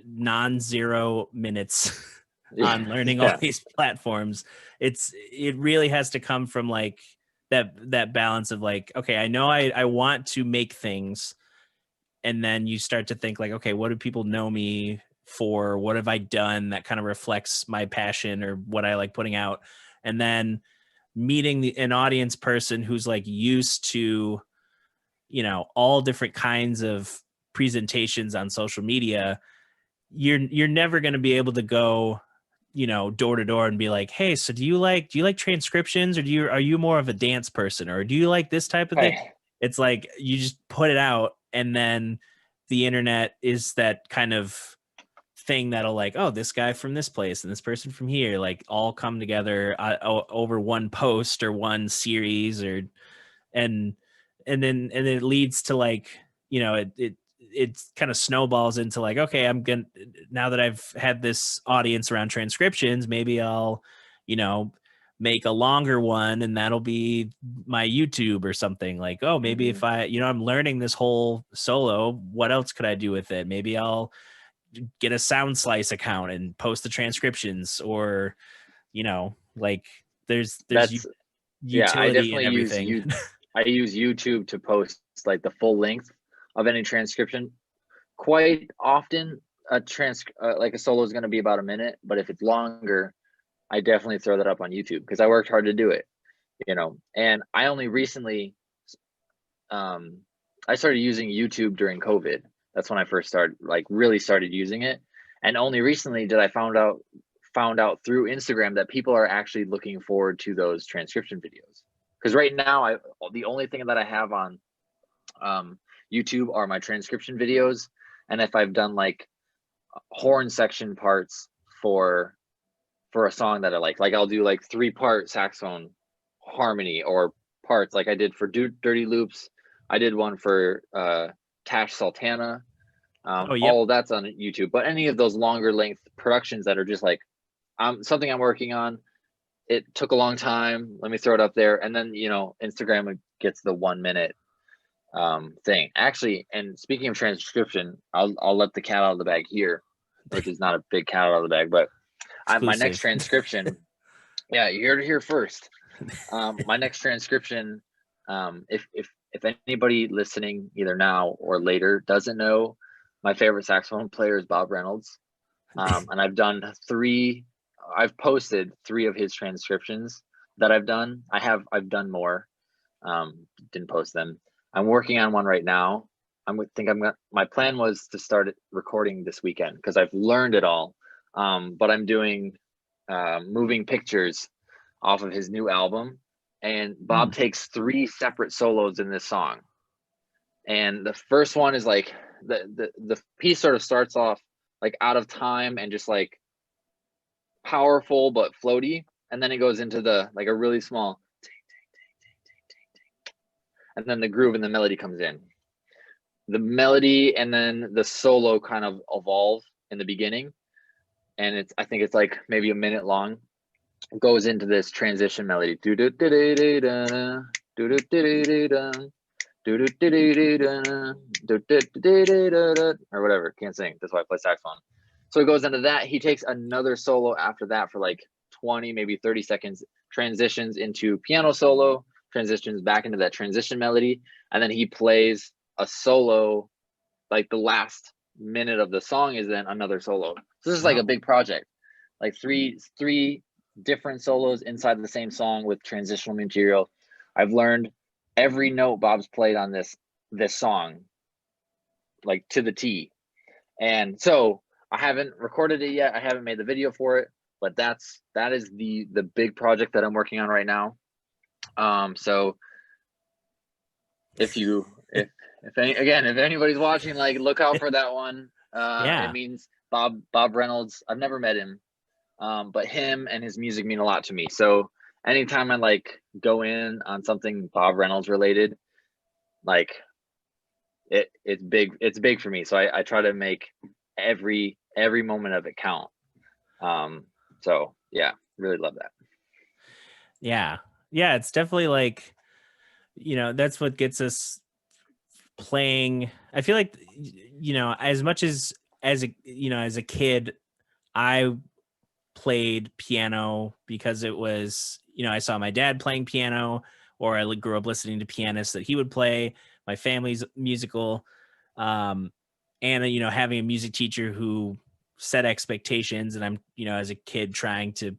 non-zero minutes on learning all yeah, these platforms, it really has to come from like that balance of like, okay, I know I want to make things, and then you start to think like, okay, what do people know me for? What have I done that kind of reflects my passion or what I like putting out? And then meeting an audience person who's like used to all different kinds of presentations on social media, you're never going to be able to go door to door and be like, hey, so do you like transcriptions, or are you more of a dance person, or do you like this type of thing? right. It's like you just put it out, and then the internet is that kind of thing that'll like, oh, this guy from this place and this person from here, like all come together over one post or one series, or and then it leads to like, it kind of snowballs into like, okay, I'm gonna, now that I've had this audience around transcriptions, maybe I'll make a longer one, and that'll be my YouTube or something. Like, oh, maybe if I I'm learning this whole solo, what else could I do with it? Maybe I'll get a Sound Slice account and post the transcriptions, or like there's That's Yeah, I utility in definitely use everything. you. I use YouTube to post like the full length of any transcription. Quite often, like a solo is going to be about a minute, but if it's longer, I definitely throw that up on YouTube because I worked hard to do it. And I only recently, I started using YouTube during COVID. That's when I first really started using it, and only recently did I found out through Instagram that people are actually looking forward to those transcription videos. Because right now, the only thing that I have on YouTube are my transcription videos, and if I've done like horn section parts for a song that I like I'll do like 3-part saxophone harmony or parts, like I did for Dirty Loops. I did one for Tash Sultana. Oh, yep. All of that's on YouTube. But any of those longer length productions that are just like something I'm working on, it took a long time. Let me throw it up there. And then, you know, Instagram gets the 1 minute thing. Actually, and speaking of transcription, I'll let the cat out of the bag here, which is not a big cat out of the bag, but my next transcription, yeah, you heard it here first. My next transcription, if anybody listening either now or later doesn't know, my favorite saxophone player is Bob Reynolds. And I've posted 3 of his transcriptions that I've done. I've done more, didn't post them. I'm working on one right now. My plan was to start recording this weekend because I've learned it all. But I'm doing moving pictures off of his new album, and Bob takes 3 separate solos in this song. And the first one is like the piece sort of starts off like out of time and just like powerful but floaty, and then it goes into the like a really small, and then the groove and the melody comes in. The melody and then the solo kind of evolve in the beginning, and I think it's like maybe a minute long. It goes into this transition melody, or whatever. Can't sing. That's why I play saxophone. So it goes into that. He takes another solo after that for like 20, maybe 30 seconds, transitions into piano solo, transitions back into that transition melody, and then he plays a solo. Like the last minute of the song is then another solo. So this is like a big project, like three different solos inside the same song with transitional material. I've learned every note Bob's played on this song, like to the T. And so I haven't recorded it yet. I haven't made the video for it, but that is the big project that I'm working on right now. So if anybody's watching, like, look out for that one. It means Bob Reynolds. I've never met him, but him and his music mean a lot to me. So anytime I like go in on something Bob Reynolds related, like it's big for me. So I try to make every moment of it count. So yeah, really love that. Yeah, it's definitely like, you know, that's what gets us playing. I feel like, you know, as much as a kid, I played piano because it was, you know, I saw my dad playing piano, or I grew up listening to pianists that he would play. My family's musical, and you know, having a music teacher who set expectations, and I'm, you know, as a kid trying to,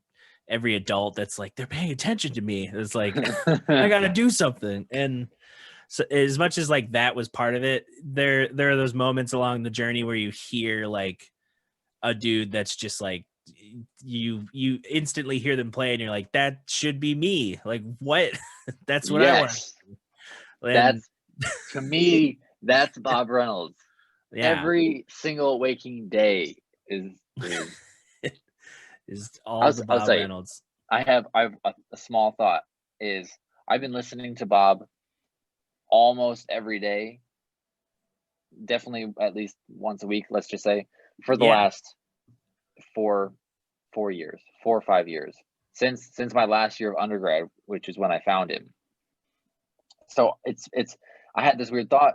every adult that's like, they're paying attention to me, it's like I gotta do something. And so as much as like that was part of it, there are those moments along the journey where you hear like a dude that's just like, you instantly hear them play and you're like, that should be me. Like, what? That's what I want. That's to me, that's Bob Reynolds. Yeah. Every single waking day is all the Bob Reynolds. I have a small thought is I've been listening to Bob almost every day, definitely at least once a week, let's just say, for the last 4 or 5 years, since my last year of undergrad, which is when I found him. So it's I had this weird thought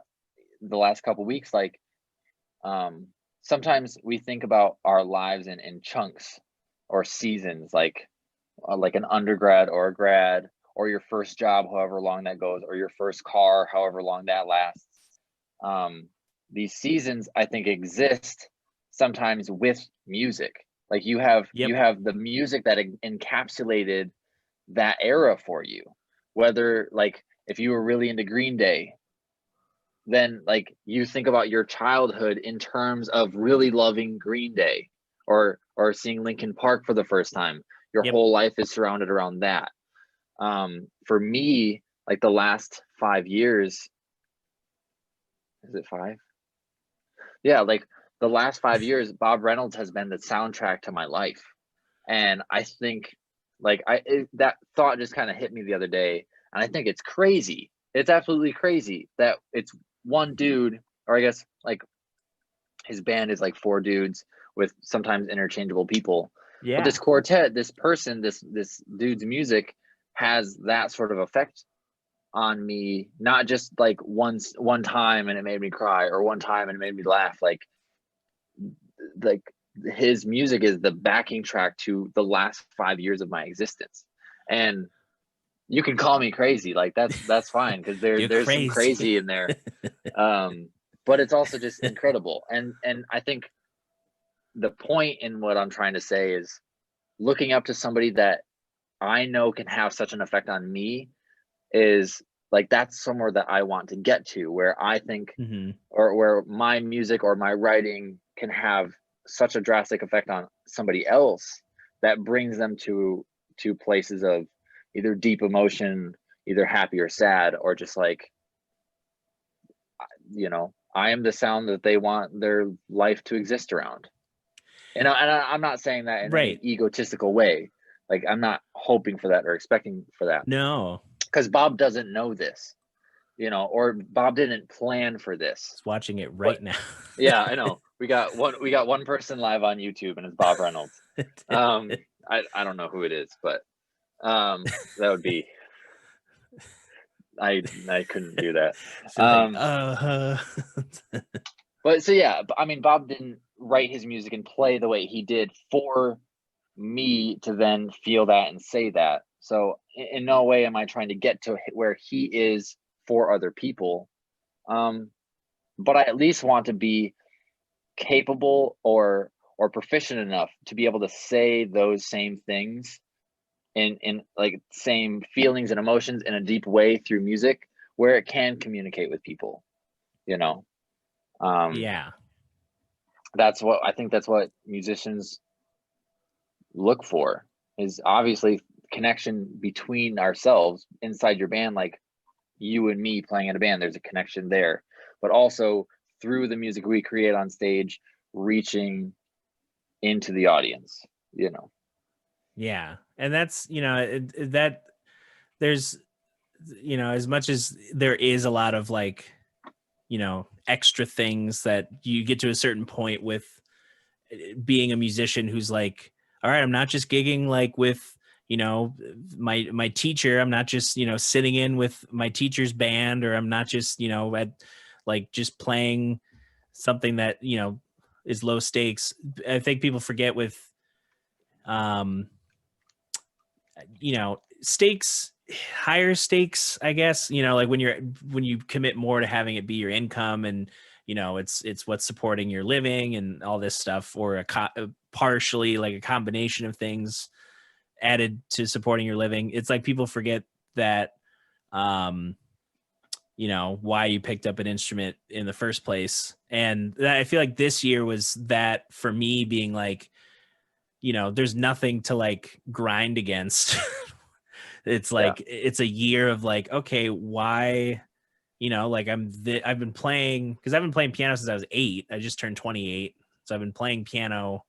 the last couple of weeks, like sometimes we think about our lives in chunks or seasons, like an undergrad or a grad, or your first job, however long that goes, or your first car, however long that lasts. These seasons, I think, exist sometimes with music. Like you have the music that encapsulated that era for you. Whether like if you were really into Green Day, then like you think about your childhood in terms of really loving Green Day, or seeing Linkin Park for the first time. Your whole life is surrounded around that. For me, like the last 5 years, is it 5? Yeah, like the last 5 years, Bob Reynolds has been the soundtrack to my life. And I think like that thought just kind of hit me the other day. And I think it's crazy. It's absolutely crazy that it's one dude, or I guess like his band is like 4 dudes with sometimes interchangeable people. Yeah. But this quartet, this person, this dude's music has that sort of effect on me, not just like one time and it made me cry, or one time and it made me laugh. Like his music is the backing track to the last 5 years of my existence. And you can call me crazy, like that's fine, because there's some crazy in there. But it's also just incredible. And I think the point in what I'm trying to say is, looking up to somebody that I know can have such an effect on me is like, that's somewhere that I want to get to, where I think, or where my music or my writing can have such a drastic effect on somebody else that brings them to places of either deep emotion, either happy or sad, or just like, I am the sound that they want their life to exist around. And I'm not saying that in any egotistical way. Like, I'm not hoping for that or expecting for that. No. Because Bob doesn't know this, or Bob didn't plan for this. He's watching it right now. Yeah, I know. We got one person live on YouTube, and it's Bob Reynolds. I don't know who it is, but that would be, I couldn't do that. But so yeah, I mean, Bob didn't write his music and play the way he did for me to then feel that and say that. So in no way am I trying to get to where he is for other people. But I at least want to be capable or proficient enough to be able to say those same things in like same feelings and emotions in a deep way through music, where it can communicate with people, yeah. That's what musicians look for, is obviously connection between ourselves inside your band, like you and me playing in a band, there's a connection there, but also through the music we create on stage, reaching into the audience, Yeah. And that's, that there's, as much as there is a lot of like, extra things that you get to a certain point with being a musician who's like, all right, I'm not just gigging like with, my teacher. I'm not just, sitting in with my teacher's band, or I'm not just, at like just playing something that, is low stakes. I think people forget with, stakes, higher stakes, I guess, like when you commit more to having it be your income, and, it's what's supporting your living and all this stuff, or partially like a combination of things added to supporting your living. It's like people forget that, why you picked up an instrument in the first place. And I feel like this year was that for me, being like, there's nothing to like grind against. It's like, it's a year of like, okay, why, like I've been playing piano since I was 8. I just turned 28. So I've been playing piano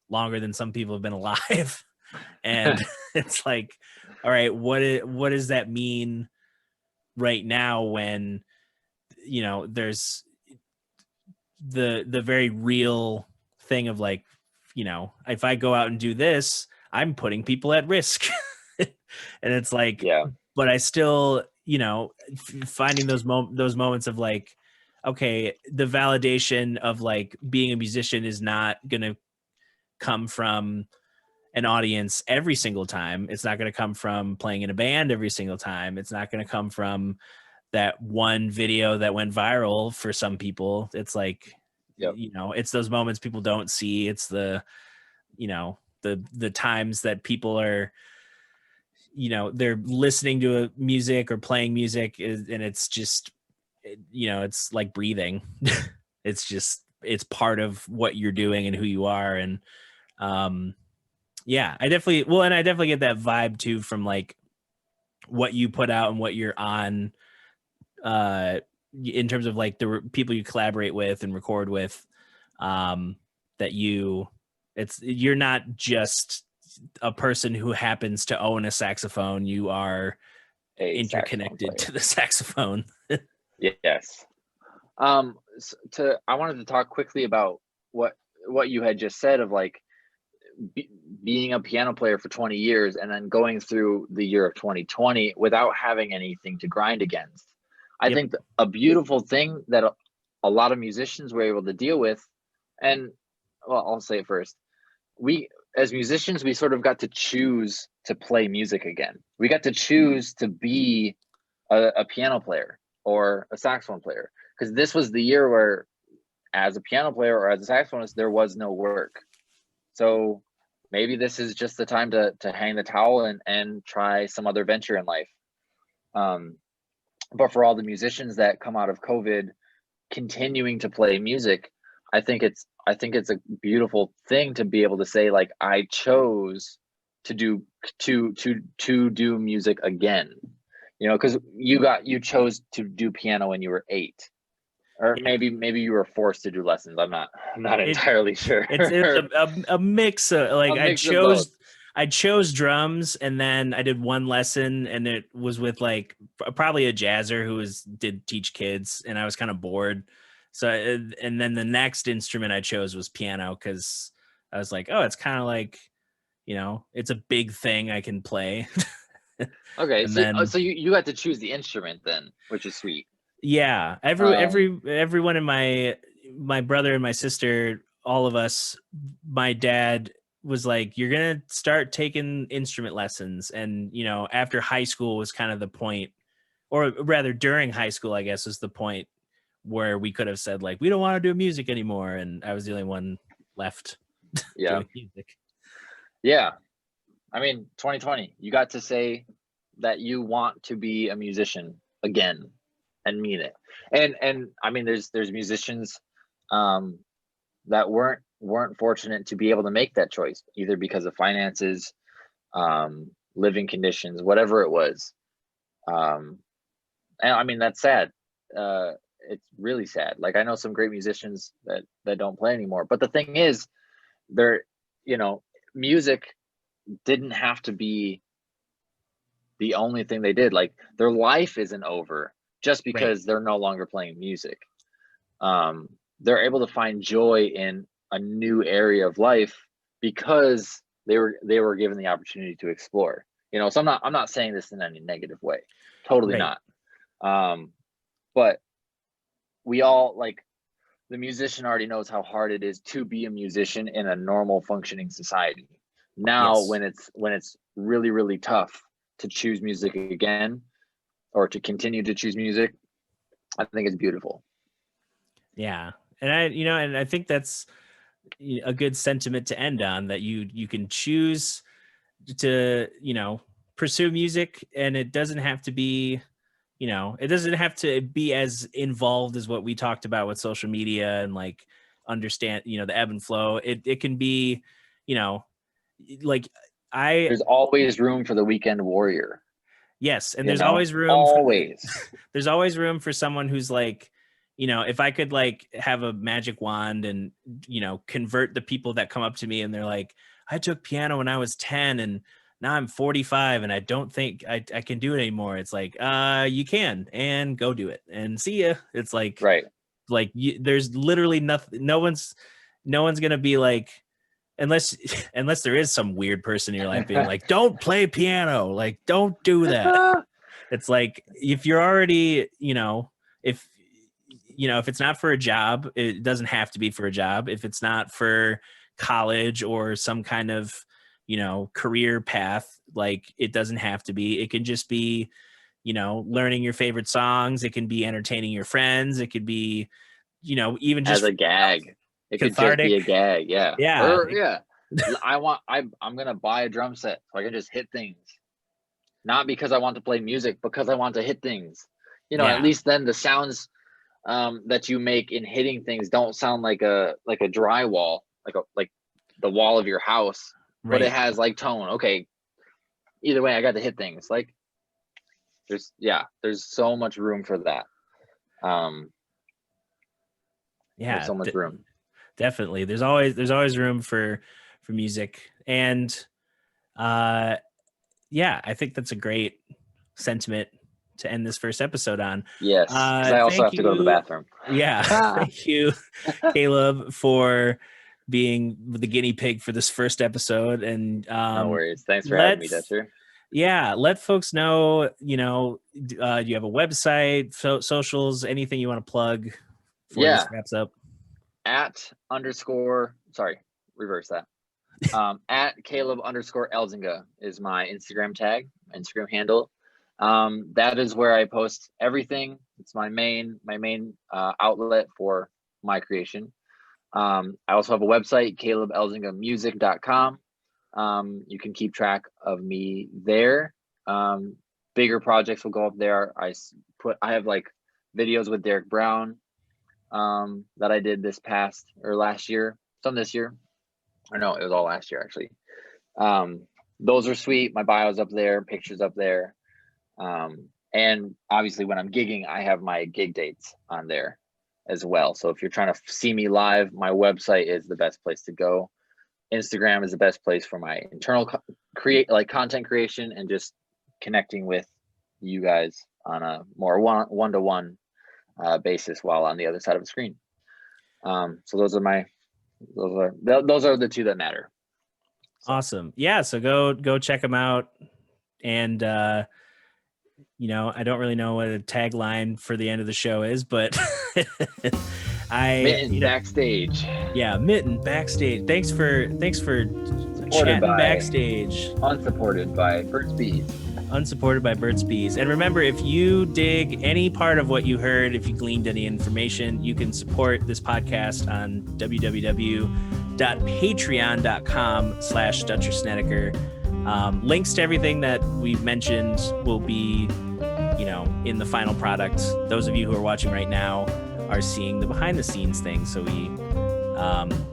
longer than some people have been alive. And it's like, all right, what does that mean right now, when, there's the very real thing of like, if I go out and do this, I'm putting people at risk. And it's like, but I still, finding those moments of like, okay, the validation of like being a musician is not going to come from an audience every single time. It's not going to come from playing in a band every single time. It's not going to come from that one video that went viral for some people. It's like, it's those moments people don't see. It's the, the times that people are, they're listening to a music or playing music, and it's just, it's like breathing. It's part of what you're doing and who you are. And, yeah, I definitely get that vibe too from like what you put out and what you're on, in terms of like the people you collaborate with and record with, that you're not just a person who happens to own a saxophone. You are interconnected to the saxophone. Yes. I wanted to talk quickly about what you had just said, of like being a piano player for 20 years and then going through the year of 2020 without having anything to grind against. I think a beautiful thing that a lot of musicians were able to deal with, and well, I'll say it first. We, as musicians, we sort of got to choose to play music again. We got to choose to be a piano player or a saxophone player, because this was the year where, as a piano player or as a saxophonist, there was no work. So maybe this is just the time to hang the towel and try some other venture in life. But for all the musicians that come out of COVID continuing to play music, I think it's a beautiful thing to be able to say, like, I chose to do music again, you know, because you chose to do piano when you were 8, or maybe you were forced to do lessons. I'm not entirely sure. It's a mix of, like, I chose drums, and then I did one lesson, and it was with like probably a jazzer who did teach kids, and I was kind of bored. So, and then the next instrument I chose was piano, because I was like, oh, it's kind of like, you know, it's a big thing I can play. Okay, so you got to choose the instrument then, which is sweet. Yeah, everyone in my brother and my sister, all of us, my dad was like, you're gonna start taking instrument lessons. And, you know, after high school was kind of the point, or rather during high school, I guess, was the point where we could have said, like, we don't want to do music anymore, and I was the only one left doing music. Yeah, I mean, 2020, you got to say that you want to be a musician again and mean it. And I mean, there's musicians that weren't fortunate to be able to make that choice, either because of finances, living conditions, whatever it was. And I mean, that's sad. It's really sad. Like, I know some great musicians that don't play anymore, but the thing is, music didn't have to be the only thing they did. Like, their life isn't over just because they're no longer playing music. They're able to find joy in a new area of life because they were given the opportunity to explore. You know, so I'm not saying this in any negative way. Totally not. But we all, like, the musician already knows how hard it is to be a musician in a normal functioning society. Now, when it's really, really tough to choose music again, or to continue to choose music, I think it's beautiful. Yeah. And I think that's a good sentiment to end on, that you can choose to, you know, pursue music, and it doesn't have to be, you know, it doesn't have to be as involved as what we talked about with social media and, like, understand, you know, the ebb and flow. It can be, you know, like, there's always room for the weekend warrior. Yes. And there's always room. There's always room for someone who's like, you know, if I could, like, have a magic wand and, you know, convert the people that come up to me and they're like, I took piano when I was 10 and now I'm 45 and I don't think I can do it anymore. It's like, you can, and go do it and see ya. It's like, there's literally nothing. No one's going to be like, unless there is some weird person in your life being like, don't play piano. Like, don't do that. It's like, if you're already, you know, if it's not for a job, it doesn't have to be for a job. If it's not for college or some kind of, you know, career path, like, it doesn't have to be. It can just be, you know, learning your favorite songs. It can be entertaining your friends. It could be, you know, even just as a gag. It cathartic. Could just be a gag. Yeah. Yeah. I'm going to buy a drum set so I can just hit things. Not because I want to play music, because I want to hit things. You know, at least then the sounds that you make in hitting things don't sound like a drywall, like the wall of your house, but it has, like, tone. Okay. Either way, I got to hit things. Like, there's so much room for that. There's so much room. Definitely. There's always room for music. And I think that's a great sentiment to end this first episode on. Yes, because I also have to go to the bathroom. Yeah. Thank you, Caleb, for being the guinea pig for this first episode. And No worries. Thanks for having me, Dutcher. Yeah, let folks know, do you have a website, socials, anything you want to plug before this wraps up? Reverse that. At Caleb_Elzinga is my Instagram handle. That is where I post everything. It's my main outlet for my creation. I also have a website, calebelzingamusic.com. You can keep track of me there. Bigger projects will go up there. I have like videos with Derek Brown that I did last year, some this year. Or no, it was all last year actually. Those are sweet. My bio's up there, pictures up there. And obviously when I'm gigging, I have my gig dates on there as well. So if you're trying to see me live, my website is the best place to go. Instagram is the best place for my internal content creation and just connecting with you guys on a more one-to-one basis while on the other side of the screen. So those are the two that matter. So. Awesome. Yeah. So go check them out. And, I don't really know what a tagline for the end of the show is, but Mitten Backstage. Yeah, Mitten Backstage. Thanks for chatting backstage. Unsupported by Burt's Bees. Unsupported by Burt's Bees. And remember, if you dig any part of what you heard, if you gleaned any information, you can support this podcast on www.patreon.com/Dutcher Snedeker. Links to everything that we've mentioned will be, in the final product. Those of you who are watching right now are seeing the behind the scenes thing. So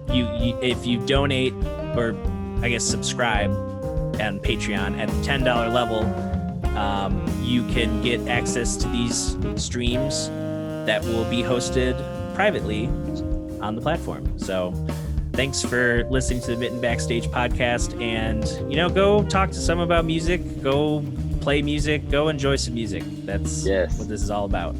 if you donate, or I guess subscribe on Patreon at the $10 level, you can get access to these streams that will be hosted privately on the platform. So thanks for listening to the Mitten Backstage podcast, and go talk to someone about music, go play music, go enjoy some music. That's what this is all about.